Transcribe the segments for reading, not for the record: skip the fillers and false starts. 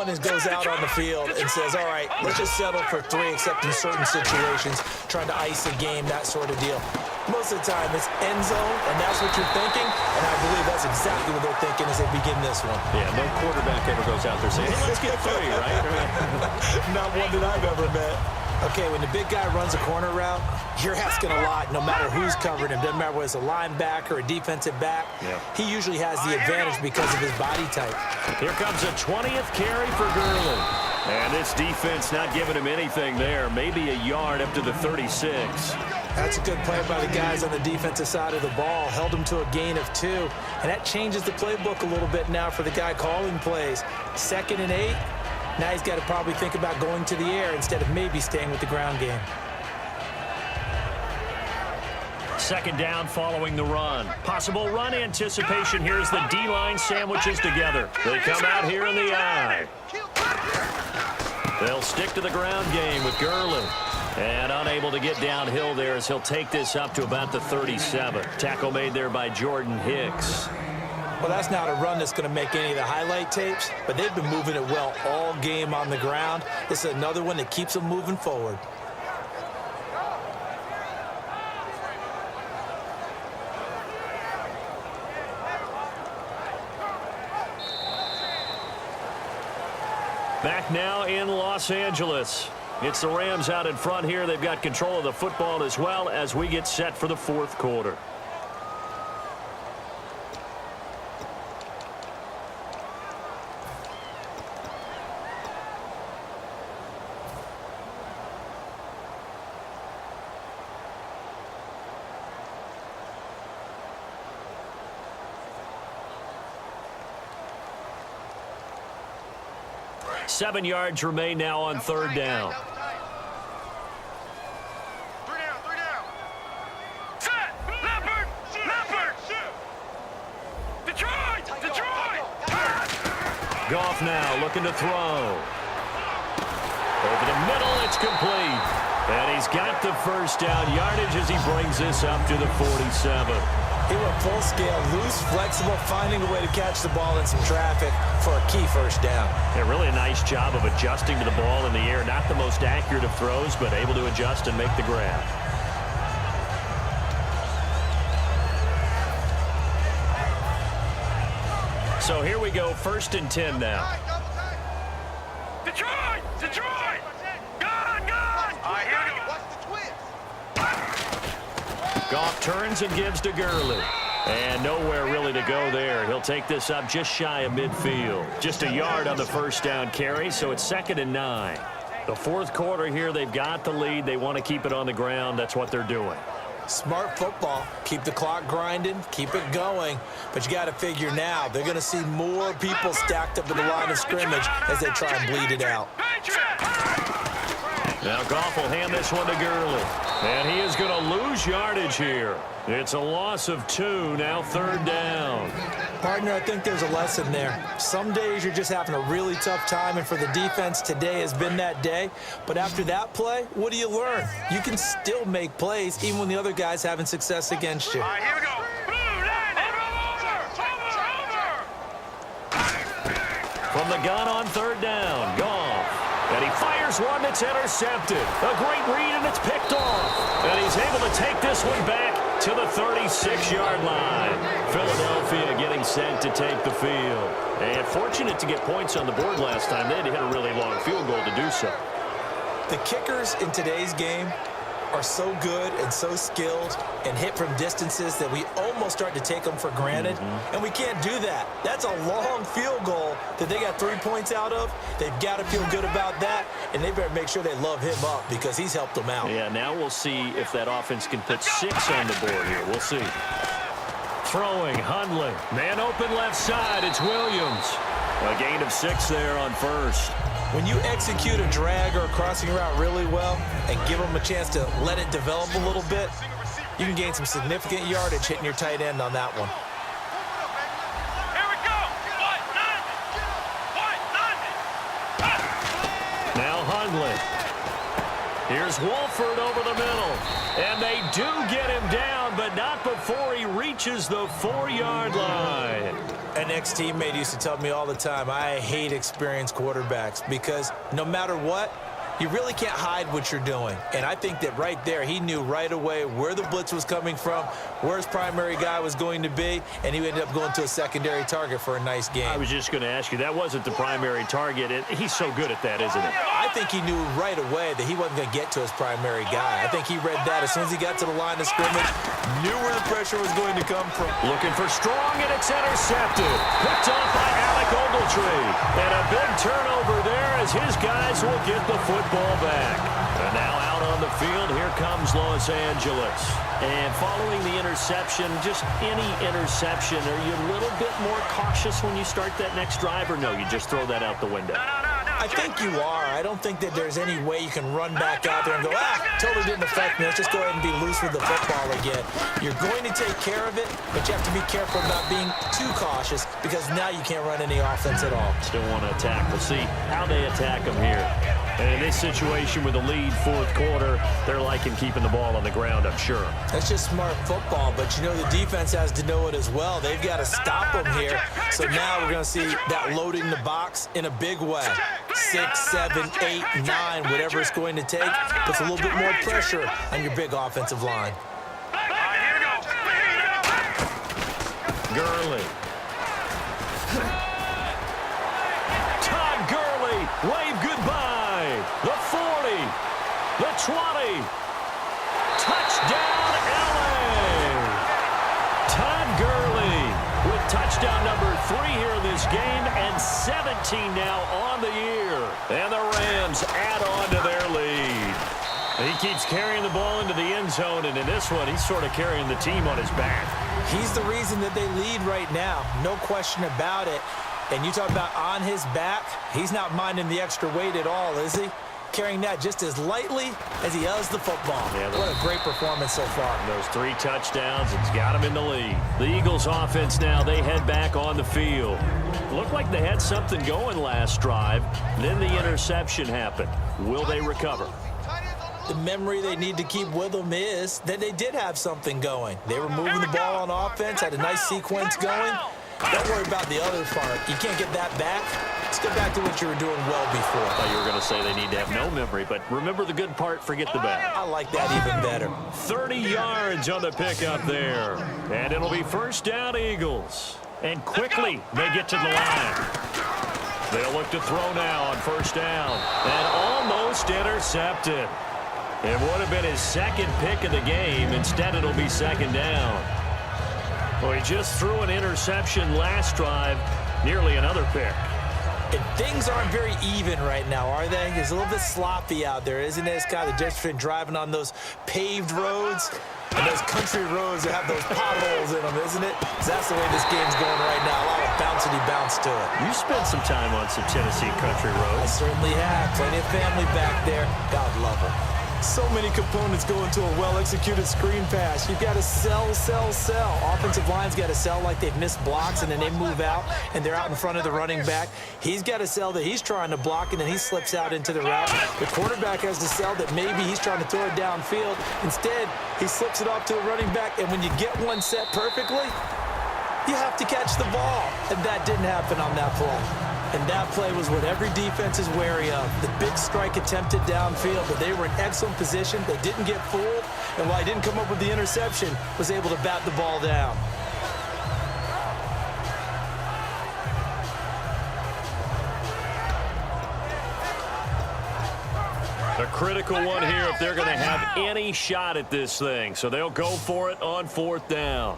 one goes out on the field and says, all right, let's just settle for 3, except in certain situations, trying to ice a game, that sort of deal. Most of the time, it's end zone, and that's what you're thinking, and I believe that's exactly what they're thinking as they begin this one. Yeah, no quarterback ever goes out there saying, hey, let's get 3, right? Not one that I've ever met. Okay, when the big guy runs a corner route, you're asking a lot no matter who's covering him. Doesn't matter whether it's a linebacker or a defensive back. Yeah. He usually has the advantage because of his body type. Here comes a 20th carry for Gurley. And this defense not giving him anything there. Maybe a yard up to the 36. That's a good play by the guys on the defensive side of the ball. Held him to a gain of 2. And that changes the playbook a little bit now for the guy calling plays. 2nd and 8. Now he's got to probably think about going to the air instead of maybe staying with the ground game. 2nd down following the run. Possible run anticipation. Here's the D-line sandwiches together. They come out here in the eye. They'll stick to the ground game with Gurley. And unable to get downhill there as he'll take this up to about the 37. Tackle made there by Jordan Hicks. Well, that's not a run that's going to make any of the highlight tapes, but they've been moving it well all game on the ground. This is another one that keeps them moving forward. Back now in Los Angeles. It's the Rams out in front here. They've got control of the football as well as we get set for the 4th quarter. Seven yards remain now on 3rd down. 3 down. Set! Leopard! Detroit! Goff now looking to throw. Over the middle, it's complete. And he's got the first down yardage as he brings this up to the 47. He went full scale, loose, flexible, finding a way to catch the ball in some traffic for a key first down. Yeah, really a nice job of adjusting to the ball in the air. Not the most accurate of throws, but able to adjust and make the grab. So here we go, 1st and 10 now. Detroit! Gone! All right, here we go. What's the twist? Goff turns and gives to Gurley. And nowhere really to go there. He'll take this up just shy of midfield. Just a yard on the first down carry, so it's 2nd and 9. The 4th quarter here, they've got the lead. They want to keep it on the ground. That's what they're doing. Smart football. Keep the clock grinding. Keep it going. But you got to figure now, they're going to see more people stacked up in the line of scrimmage as they try and bleed it out. Now Goff will hand this one to Gurley. And he is going to lose yardage here. It's a loss of 2, now 3rd down. Partner, I think there's a lesson there. Some days you're just having a really tough time, and for the defense, today has been that day. But after that play, what do you learn? You can still make plays even when the other guy's having success against you. All right, here we go. From the gun on 3rd down, Goff. And he fires one that's intercepted. A great read, and it's picked off. And he's able to take this one back to the 36-yard line. Philadelphia getting set to take the field. And fortunate to get points on the board last time. They had to hit a really long field goal to do so. The kickers in today's game are so good and so skilled and hit from distances that we almost start to take them for granted. And we can't do that. That's a long field goal that they got 3 points out of. They've got to feel good about that, and they better make sure they love him up because he's helped them out. Yeah, now we'll see if that offense can put 6 on the board here. We'll see. Throwing, Hundley. Man open left side, it's Williams. A gain of 6 there on 1st. When you execute a drag or a crossing route really well and give them a chance to let it develop a little bit, you can gain some significant yardage hitting your tight end on that one. Here we go. Now Hundley. Here's Wolford over the middle. And they do get him down, but not before he reaches the 4-yard line. An ex-teammate used to tell me all the time, I hate experienced quarterbacks because no matter what, you really can't hide what you're doing. And I think that right there, he knew right away where the blitz was coming from, where his primary guy was going to be, and he ended up going to a secondary target for a nice game. I was just going to ask you, that wasn't the primary target. He's so good at that, isn't he? I think he knew right away that he wasn't going to get to his primary guy. I think he read that as soon as he got to the line of scrimmage, knew where the pressure was going to come from. Looking for Strong, and it's intercepted. Picked off by Alec Ogletree. And a big turnover there as his guys will get the football back. And now out on the field, here comes Los Angeles. And following the interception, just any interception, are you a little bit more cautious when you start that next drive, or no, you just throw that out the window? I think you are. I don't think that there's any way you can run back out there and go, totally didn't affect me. Let's just go ahead and be loose with the football again. You're going to take care of it, but you have to be careful about being too cautious because now you can't run any offense at all. Still want to attack. We'll see how they attack them here. And in this situation with the lead fourth quarter, they're liking keeping the ball on the ground, I'm sure. That's just smart football, but you know the defense has to know it as well. They've got to stop them here. So now we're going to see that loading the box in a big way. 6, 7, 8, 9, whatever it's going to take, puts a little bit more pressure on your big offensive line. Gurley. Todd Gurley, wave goodbye. The 40, the 20. Touchdown, LA. Todd Gurley with touchdown number 3 here in this game, and 17 now on the year. And the Rams add on to their lead. He keeps carrying the ball into the end zone, and in this one, he's sort of carrying the team on his back. He's the reason that they lead right now, no question about it. And you talk about on his back, he's not minding the extra weight at all, is he? Carrying that just as lightly as he does the football. Yeah, what a great performance so far. Those 3 touchdowns, it's got him in the lead. The Eagles offense now, they head back on the field. Looked like they had something going last drive. Then the interception happened. Will they recover? The memory they need to keep with them is that they did have something going. They were moving the ball on offense, had a nice sequence going. Don't worry about the other part. You can't get that back. Let's go back to what you were doing well before. I thought you were going to say they need to have no memory, but remember the good part, forget the bad. I like that even better. 30 yards on the pickup there. And it'll be first down, Eagles. And quickly, they get to the line. They'll look to throw now on first down. And almost intercepted. It would have been his second pick of the game. Instead, it'll be second down. Well, he just threw an interception last drive, nearly another pick. And things aren't very even right now, are they? It's a little bit sloppy out there, isn't it? It's kind of the difference between driving on those paved roads and those country roads that have those potholes in them, isn't it? 'Cause that's the way this game's going right now. A lot of bouncy bounce to it. You spent some time on some Tennessee country I roads. certainly have. Plenty of family back there. God love them. So many components go into a well-executed screen pass. You've got to sell, sell, sell. Offensive line's got to sell like they've missed blocks, and then they move out, and they're out in front of the running back. He's got to sell that he's trying to block, and then he slips out into the route. The quarterback has to sell that maybe he's trying to throw it downfield. Instead, he slips it off to the running back, and when you get one set perfectly, you have to catch the ball. And that didn't happen on that play. And that play was what every defense is wary of. The big strike attempted downfield, but they were in excellent position. They didn't get fooled, and while he didn't come up with the interception, was able to bat the ball down. A critical one here if they're going to have any shot at this thing. So they'll go for it on fourth down.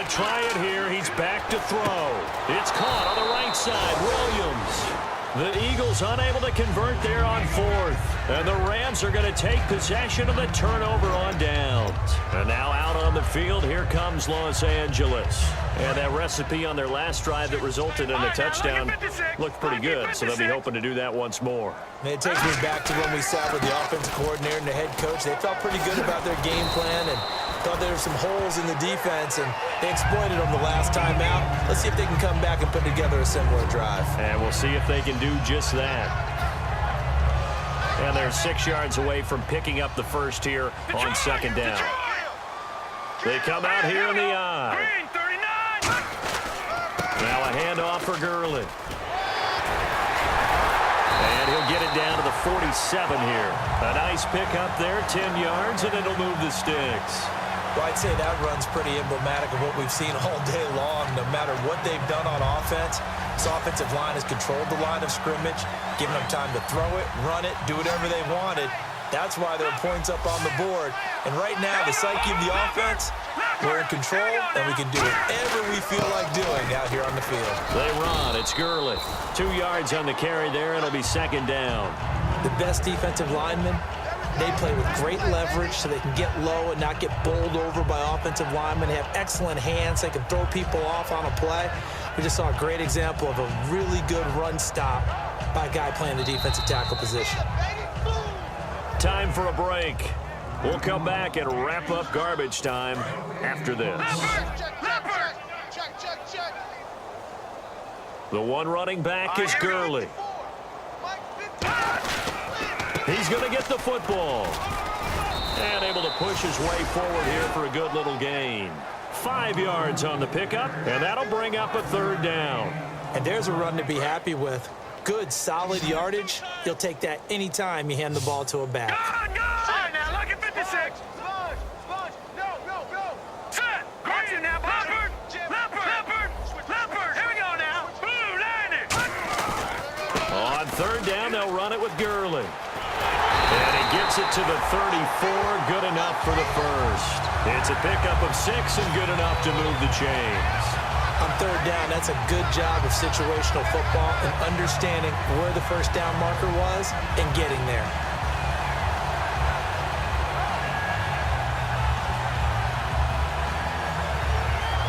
Try it here. He's back to throw. It's caught on the right side. Williams. The Eagles unable to convert there on fourth. And the Rams are going to take possession of the turnover on downs. And now out on the field, here comes Los Angeles. And that recipe on their last drive that resulted in a touchdown looked pretty good. So they'll be hoping to do that once more. And it takes me back to when we sat with the offensive coordinator and the head coach. They felt pretty good about their game plan, and Thought there were some holes in the defense, and they exploited them the last time out. Let's see if they can come back and put together a similar drive. And we'll see if they can do just that. And they're 6 yards away from picking up the first here on second down. They come out here in the eye. Green, 39. Now a handoff for Gurley. And he'll get it down to the 47 here. A nice pickup there, 10 yards, and it'll move the sticks. Well, I'd say that run's pretty emblematic of what we've seen all day long. No matter what they've done on offense, this offensive line has controlled the line of scrimmage, given them time to throw it, run it, do whatever they wanted. That's why there are points up on the board. And right now, the psyche of the offense, we're in control, and we can do whatever we feel like doing out here on the field. They run. It's Gurley. 2 yards on the carry there. It'll be second down. The best defensive linemen, they play with great leverage so they can get low and not get bowled over by offensive linemen. They have excellent hands. They can throw people off on a play. We just saw a great example of a really good run stop by a guy playing the defensive tackle position. Time for a break. We'll come back and wrap up garbage time after this. The one running back is Gurley. He's going to get the football. And able to push his way forward here for a good little gain. 5 yards on the pickup, and that'll bring up a third down. And there's a run to be happy with. Good, solid yardage. You'll take that anytime you hand the ball to a back. Good now, look at 56. Sponge, no. Set. Watch it now, Leopard. Here we go now. Blue, landed. On third down, they'll run it with Gurley. And he gets it to the 34, good enough for the first. It's a pickup of 6 and good enough to move the chains. On third down, that's a good job of situational football and understanding where the first down marker was and getting there.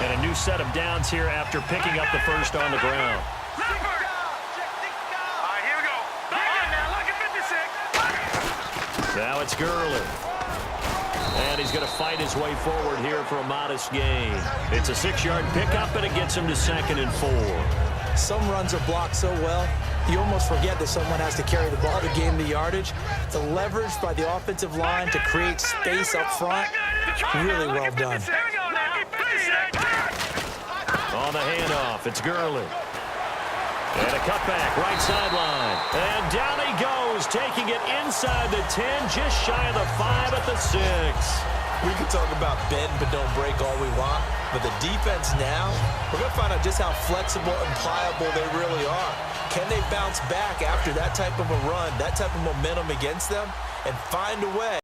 And a new set of downs here after picking up the first on the ground. Leopard. All right, here we go. Now, look at 56. Now it's Gurley. And he's going to fight his way forward here for a modest gain. It's a 6-yard pickup, and it gets him to 2nd and 4. Some runs are blocked so well, you almost forget that someone has to carry the ball to gain the yardage. The leverage by the offensive line to create space up front, really well done. Here we go now. 56. On the handoff, it's Gurley. And a cutback, right sideline. And down he goes, taking it inside the 10, just shy of the 5 at the 6. We can talk about bend but don't break all we want, but the defense now, we're going to find out just how flexible and pliable they really are. Can they bounce back after that type of a run, that type of momentum against them, and find a way